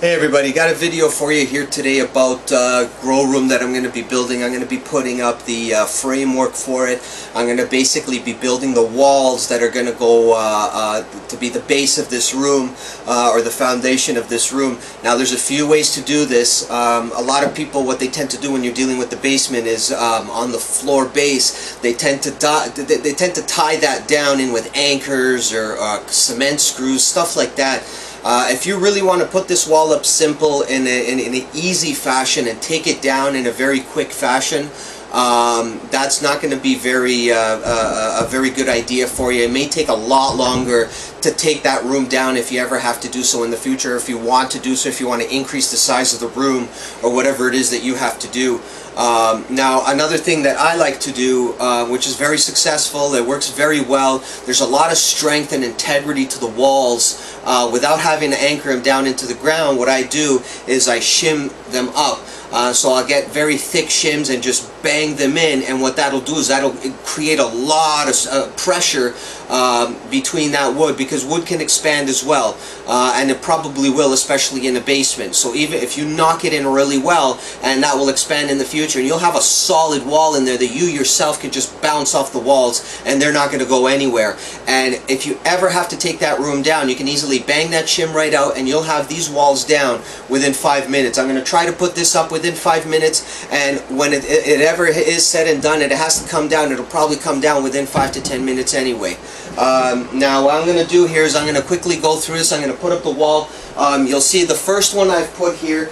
Hey everybody, got a video for you here today about grow room that I'm going to be building. I'm going to be putting up the framework for it. I'm going to basically be building the walls that are going to go to be the base of this room or the foundation of this room. Now there's a few ways to do this. A lot of people, what they tend to do when you're dealing with the basement is on the floor base, they tend to tie that down in with anchors or cement screws, stuff like that. If you really want to put this wall up simple in an easy fashion and take it down in a very quick fashion, that's not going to be a very good idea for you. It may take a lot longer to take that room down if you ever have to do so in the future, if you want to do so, if you want to increase the size of the room or whatever it is that you have to do. Now another thing that I like to do, which is very successful, it works very well, there's a lot of strength and integrity to the walls without having to anchor them down into the ground. What I do is I shim them up. So I'll get very thick shims and just bang them in, and what that'll do is that'll create a lot of pressure between that wood, because wood can expand as well, and it probably will, especially in a basement. So even if you knock it in really well, and that will expand in the future, and you'll have a solid wall in there that you yourself can just bounce off the walls and they're not going to go anywhere. And if you ever have to take that room down, you can easily bang that shim right out and you'll have these walls down within 5 minutes. I'm going to try to put this up within 5 minutes, and when it ever is said and done and it has to come down, it'll probably come down within 5 to 10 minutes anyway. Now what I'm going to do here is I'm going to quickly go through this. I'm going to put up the wall. You'll see the first one I've put here,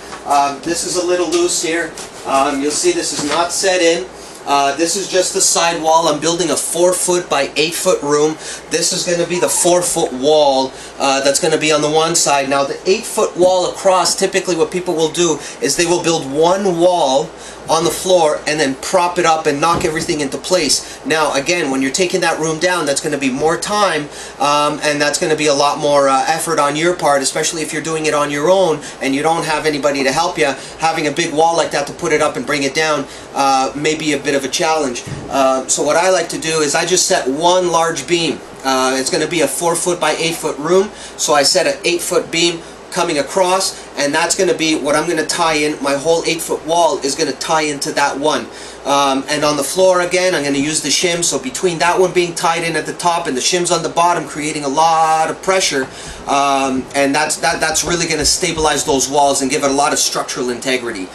this is a little loose here. You'll see this is not set in. This is just the side wall. I'm building a 4-foot by 8-foot room. This is going to be the 4-foot wall that's going to be on the one side. Now the 8-foot wall across, typically what people will do is they will build one wall on the floor and then prop it up and knock everything into place. Now again, when you're taking that room down, that's going to be more time, and that's going to be a lot more effort on your part, especially if you're doing it on your own and you don't have anybody to help you. Having a big wall like that to put it up and bring it down may be a bit of a challenge. So what I like to do is I just set one large beam. It's going to be a 4-foot by 8-foot room, so I set an 8-foot beam coming across, and that's going to be what I'm going to tie in. My whole 8-foot wall is going to tie into that one. And on the floor again, I'm going to use the shim, so between that one being tied in at the top and the shims on the bottom, creating a lot of pressure, and that's really going to stabilize those walls and give it a lot of structural integrity.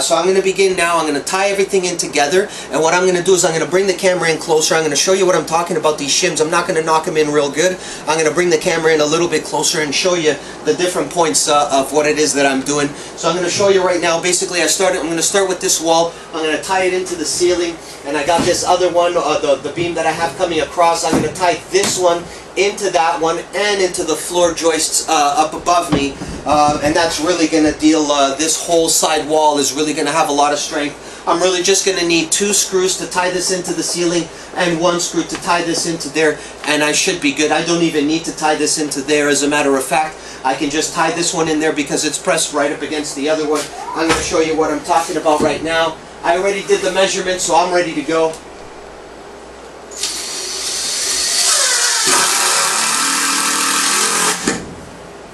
So I'm going to begin now. I'm going to tie everything in together, and what I'm going to do is I'm going to bring the camera in closer. I'm going to show you what I'm talking about, these shims. I'm not going to knock them in real good. I'm going to bring the camera in a little bit closer and show you the different points of what it is that I'm doing. So I'm going to show you right now. Basically, I'm going to start with this wall. I'm going to tie it into the ceiling, and I got this other one, the beam that I have coming across. I'm going to tie this one into that one and into the floor joists up above me, and that's really going to deal, this whole side wall is really going to have a lot of strength. I'm really just going to need 2 screws to tie this into the ceiling and 1 screw to tie this into there, and I should be good. I don't even need to tie this into there. As a matter of fact, I can just tie this one in there because it's pressed right up against the other one. I'm going to show you what I'm talking about right now. I already did the measurements, so I'm ready to go.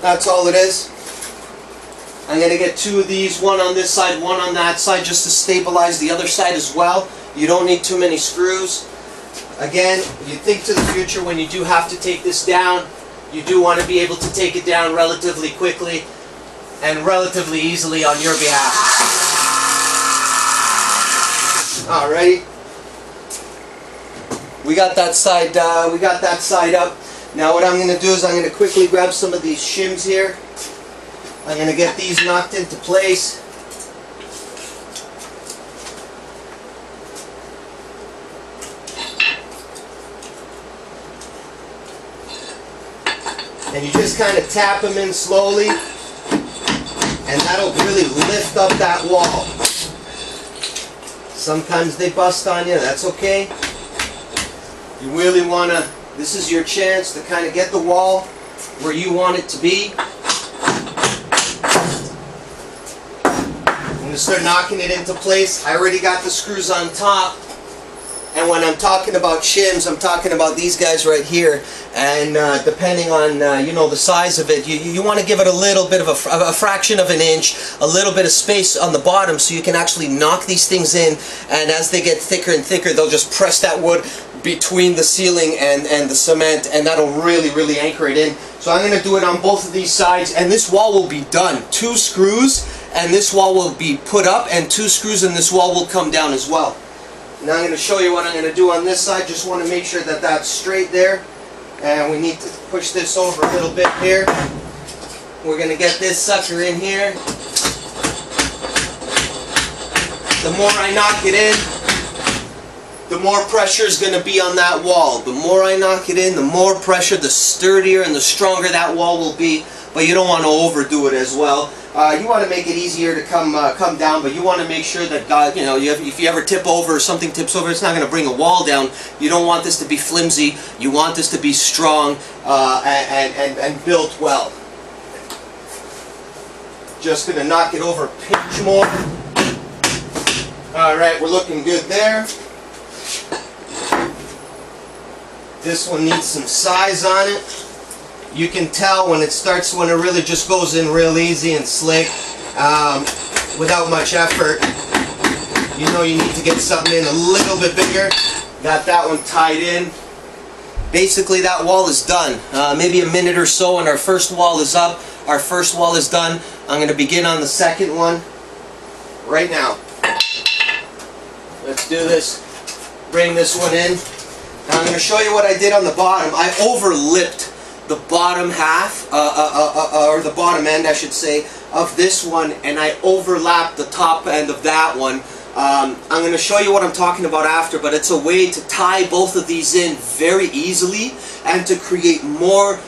That's all it is. I'm going to get 2 of these, one on this side, one on that side, just to stabilize the other side as well. You don't need too many screws. Again, you think to the future when you do have to take this down, you do want to be able to take it down relatively quickly and relatively easily on your behalf. Alrighty. We got that side up. Now what I'm going to do is I'm going to quickly grab some of these shims here. I'm going to get these knocked into place. And you just kind of tap them in slowly, and that'll really lift up that wall. Sometimes they bust on you, that's okay. You really want to, this is your chance to kind of get the wall where you want it to be. I'm going to start knocking it into place. I already got the screws on top, And when I'm talking about shims, I'm talking about these guys right here. And depending on you know, the size of it, you want to give it a little bit of a fraction of an inch, a little bit of space on the bottom, so you can actually knock these things in. And as they get thicker and thicker, they'll just press that wood between the ceiling and the cement, and that'll really anchor it in. So I'm going to do it on both of these sides, and this wall will be done. 2 screws, and this wall will be put up, and 2 screws, and this wall will come down as well. Now I'm going to show you what I'm going to do on this side. Just want to make sure that that's straight there. And we need to push this over a little bit here. We're going to get this sucker in here. The more I knock it in, the more pressure is going to be on that wall. The more I knock it in, the more pressure, the sturdier and the stronger that wall will be. But you don't want to overdo it as well. You want to make it easier to come down, but you want to make sure that you know, if you ever tip over or something tips over, it's not going to bring a wall down. You don't want this to be flimsy. You want this to be strong and built well. Just going to knock it over a pinch more. All right, we're looking good there. This one needs some size on it. You can tell when it really just goes in real easy and slick, without much effort. You know you need to get something in a little bit bigger. Got that one tied in. Basically that wall is done. Maybe a minute or so and our first wall is up. Our first wall is done. I'm going to begin on the second one right now. Let's do this. Bring this one in. Now I'm going to show you what I did on the bottom. I overlipped the bottom half, or the bottom end I should say, of this one, and I overlapped the top end of that one. I'm going to show you what I'm talking about after, but it's a way to tie both of these in very easily and to create more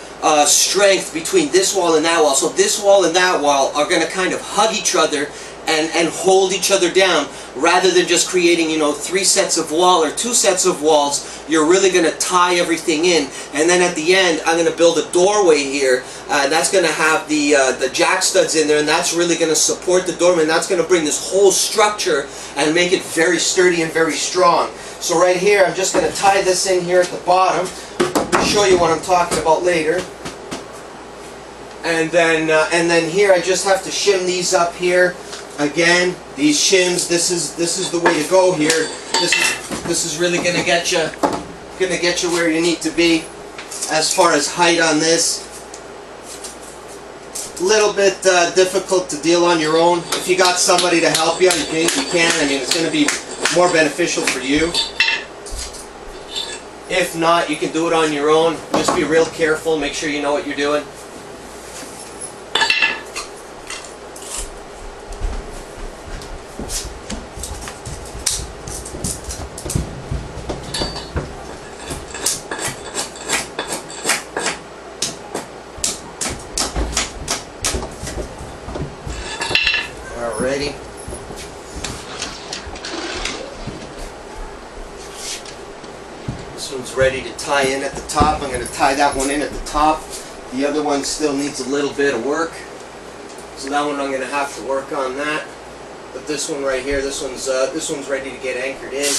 strength between this wall and that wall. So this wall and that wall are going to kind of hug each other and hold each other down, rather than just creating, you know, 3 sets of wall or 2 sets of walls. You're really going to tie everything in, and then at the end I'm going to build a doorway here, and that's going to have the jack studs in there, and that's really going to support the doorway, and that's going to bring this whole structure and make it very sturdy and very strong. So right here I'm just going to tie this in here at the bottom, show you what I'm talking about later. And then here I just have to shim these up here. Again, these shims, this is the way to go here. This is really gonna get you where you need to be as far as height on this. A little bit difficult to deal on your own. If you got somebody to help you, you can. I mean, it's gonna be more beneficial for you. If not, you can do it on your own. Just be real careful. Make sure you know what you're doing. Alrighty. This one's ready to tie in at the top. I'm going to tie that one in at the top. The other one still needs a little bit of work. So that one I'm going to have to work on that. But this one right here, this one's ready to get anchored in.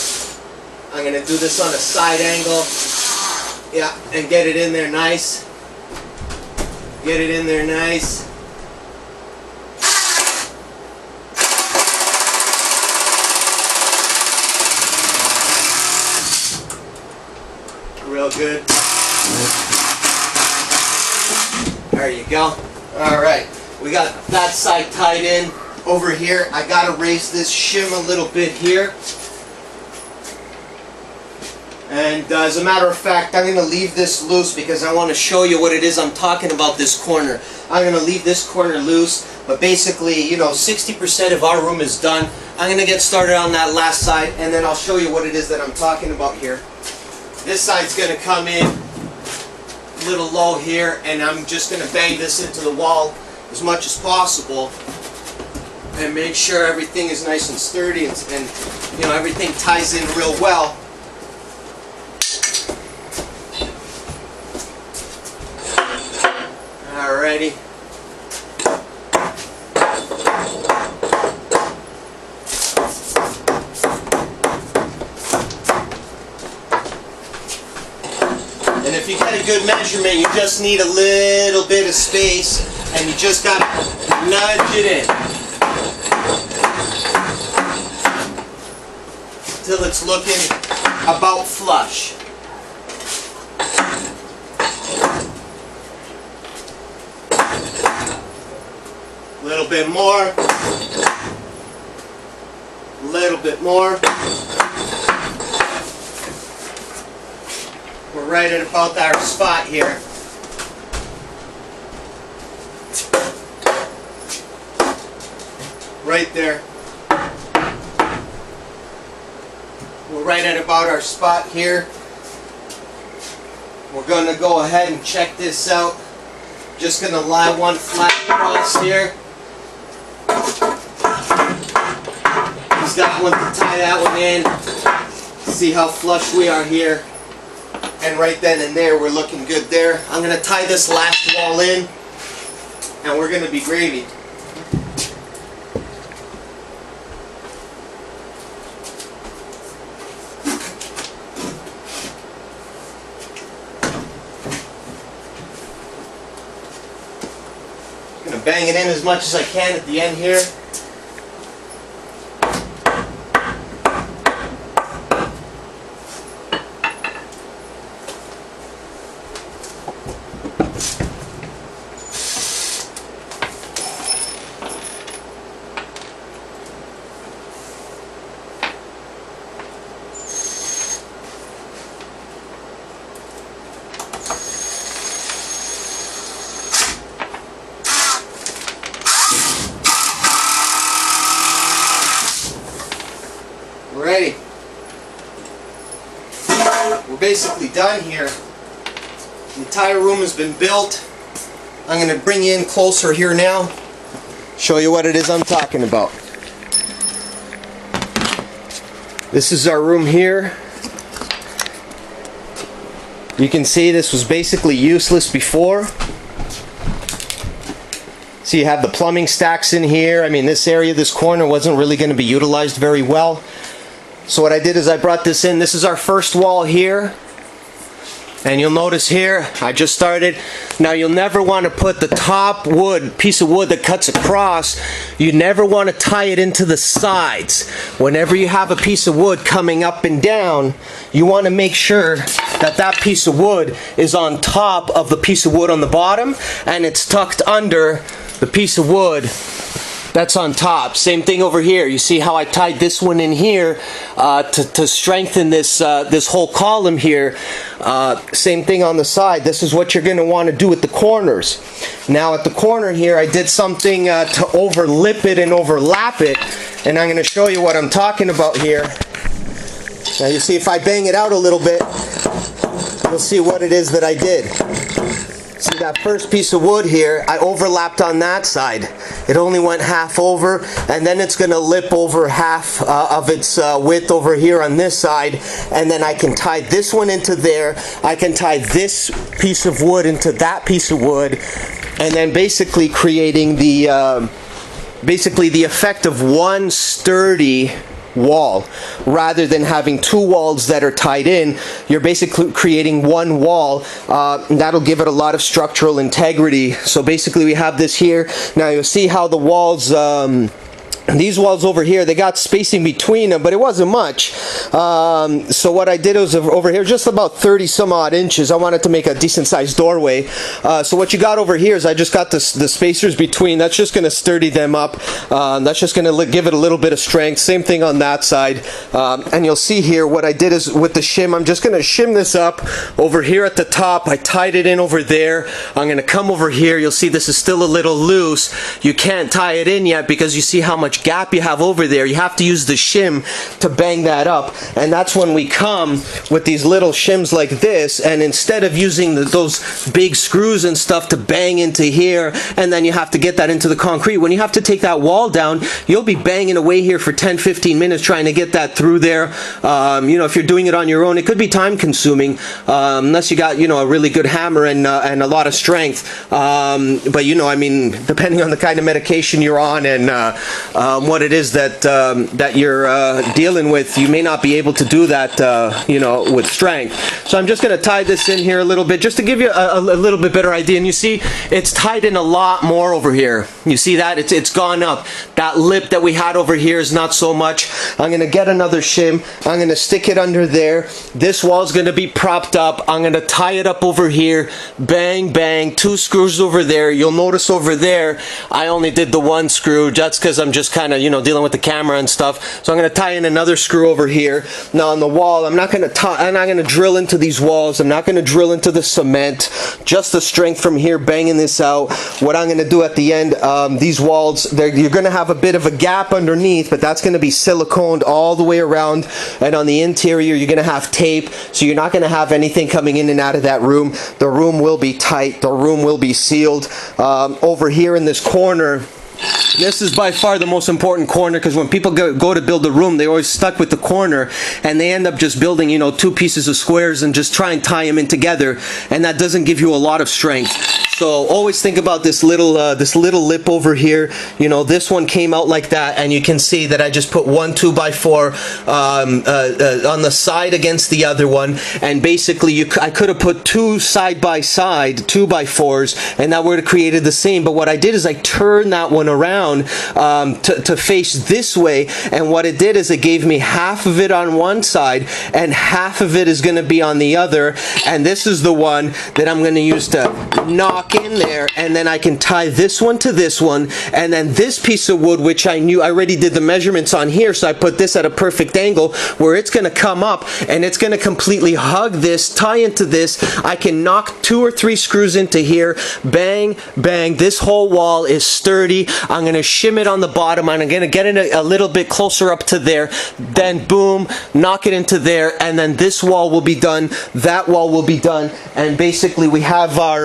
I'm going to do this on a side angle. Yeah, and get it in there nice. Get it in there nice. Real good. There you go. Alright, we got that side tied in. Over here, I gotta raise this shim a little bit here. And as a matter of fact, I'm gonna leave this loose because I want to show you what it is I'm talking about this corner. I'm gonna leave this corner loose, but basically, you know, 60% of our room is done. I'm gonna get started on that last side, and then I'll show you what it is that I'm talking about here. This side's going to come in a little low here, and I'm just going to bang this into the wall as much as possible and make sure everything is nice and sturdy and you know, everything ties in real well. Alrighty. measurement. You just need a little bit of space, and you just gotta nudge it in till it's looking about flush. A little bit more. A little bit more. We're right at about our spot here. Right there. We're right at about our spot here. We're going to go ahead and check this out. Just going to lie one flat across here. He's got one to tie that one in. See how flush we are here. And right then and there, we're looking good there. I'm going to tie this last wall in, and we're going to be gravy. I'm going to bang it in as much as I can at the end here. Ready. We're basically done here. The entire room has been built. I'm going to bring you in closer here now, show you what it is I'm talking about. This is our room here. You can see this was basically useless before. So you have the plumbing stacks in here. I mean, this area, this corner wasn't really going to be utilized very well. So what I did is I brought this in. This is our first wall here. And you'll notice here, I just started. Now you'll never want to put the top piece of wood that cuts across, you never want to tie it into the sides. Whenever you have a piece of wood coming up and down, you want to make sure that that piece of wood is on top of the piece of wood on the bottom, and it's tucked under the piece of wood that's on top. Same thing over here. You see how I tied this one in here to strengthen this this whole column here. Same thing on the side. This is what you're going to want to do with the corners. Now at the corner here, I did something to overlip it and overlap it, and I'm going to show you what I'm talking about here. Now you see if I bang it out a little bit, you'll see what it is that I did. See that first piece of wood here, I overlapped on that side. It only went half over, and then it's going to lip over half of its width over here on this side, and then I can tie this one into there. I can tie this piece of wood into that piece of wood, and then basically creating the effect of one sturdy wall. Rather than having two walls that are tied in, you're basically creating one wall. That'll give it a lot of structural integrity. So basically we have this here. Now you'll see how the walls, these walls over here, they got spacing between them, but it wasn't much. So what I did was over here, just about 30 some odd inches. I wanted to make a decent sized doorway. So what you got over here is I just got the spacers between. That's just going to sturdy them up. That's just going to give it a little bit of strength. Same thing on that side. And you'll see here what I did is with the shim, I'm just going to shim this up over here at the top. I tied it in over there. I'm going to come over here. You'll see this is still a little loose. You can't tie it in yet because you see how much gap you have over there. You have to use the shim to bang that up, and that's when we come with these little shims like this, and instead of using those big screws and stuff to bang into here, and then you have to get that into the concrete, when you have to take that wall down, you'll be banging away here for 10-15 minutes trying to get that through there. You know, if you're doing it on your own, it could be time consuming, unless you got, you know, a really good hammer and a lot of strength. But you know, I mean, depending on the kind of medication you're on and what it is that that you're dealing with. You may not be able to do that, you know, with strength. So I'm just going to tie this in here a little bit, just to give you a little bit better idea. And you see, it's tied in a lot more over here. You see that? It's gone up. That lip that we had over here is not so much. I'm going to get another shim. I'm going to stick it under there. This wall's going to be propped up. I'm going to tie it up over here. Bang, bang. 2 screws over there. You'll notice over there, I only did the 1 screw just because I'm just kind of, you know, dealing with the camera and stuff. So I'm going to tie in another screw over here. Now on the wall, I'm not going to drill into these walls. I'm not going to drill into the cement. Just the strength from here, banging this out. What I'm going to do at the end, these walls, you're going to have a bit of a gap underneath, but that's going to be siliconed all the way around. And on the interior, you're going to have tape, so you're not going to have anything coming in and out of that room. The room will be tight. The room will be sealed. Over here in this corner, this is by far the most important corner, because when people go to build a room, they're always stuck with the corner, and they end up just building, you know, 2 pieces of squares and just try and tie them in together, and that doesn't give you a lot of strength. So always think about this little lip over here. You know, this one came out like that, and you can see that I just put 1 2x4 on the side against the other one, and basically I could have put 2 side by side 2x4s, and that would have created the same. But what I did is I turned that one around to face this way, and what it did is it gave me half of it on one side and half of it is going to be on the other, and this is the one that I'm going to use to knock in there, and then I can tie this one to this one, and then this piece of wood, which I knew I already did the measurements on here, so I put this at a perfect angle where it's going to come up and it's going to completely hug this, tie into this. I can knock 2 or 3 screws into here, bang, bang. This whole wall is sturdy. I'm going to shim it on the bottom, and I'm going to get it a little bit closer up to there, then boom, knock it into there, and then this wall will be done, that wall will be done, and basically we have our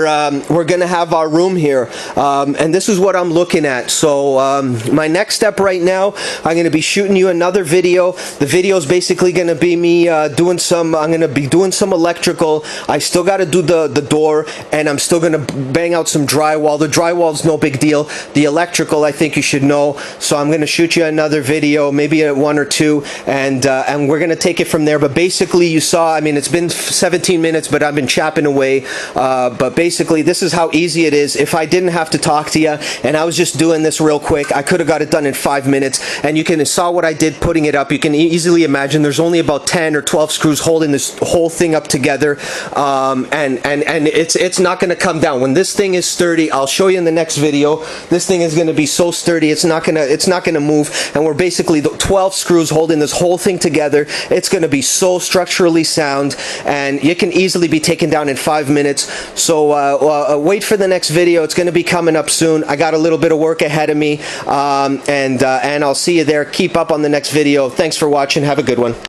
we're going to have our room here, and this is what I'm looking at. So my next step right now, I'm going to be shooting you another video. The video is basically going to be me doing some, I'm going to be doing some electrical. I still got to do the door, and I'm still going to bang out some drywall. The drywall is no big deal. The electrical, I think you should know. So I'm going to shoot you another video, maybe 1 or 2, and we're going to take it from there. But basically, you saw, I mean, it's been 17 minutes, but I've been chapping away. But basically, this is how easy it is. If I didn't have to talk to you and I was just doing this real quick, I could have got it done in 5 minutes. And you saw what I did putting it up. You can easily imagine there's only about 10 or 12 screws holding this whole thing up together, and it's not going to come down. When this thing is sturdy, I'll show you in the next video. This thing is going to be so sturdy, it's not gonna move. And we're basically 12 screws holding this whole thing together. It's going to be so structurally sound, and it can easily be taken down in 5 minutes. So wait for the next video. It's going to be coming up soon. I got a little bit of work ahead of me, and I'll see you there. Keep up on the next video. Thanks for watching. Have a good one.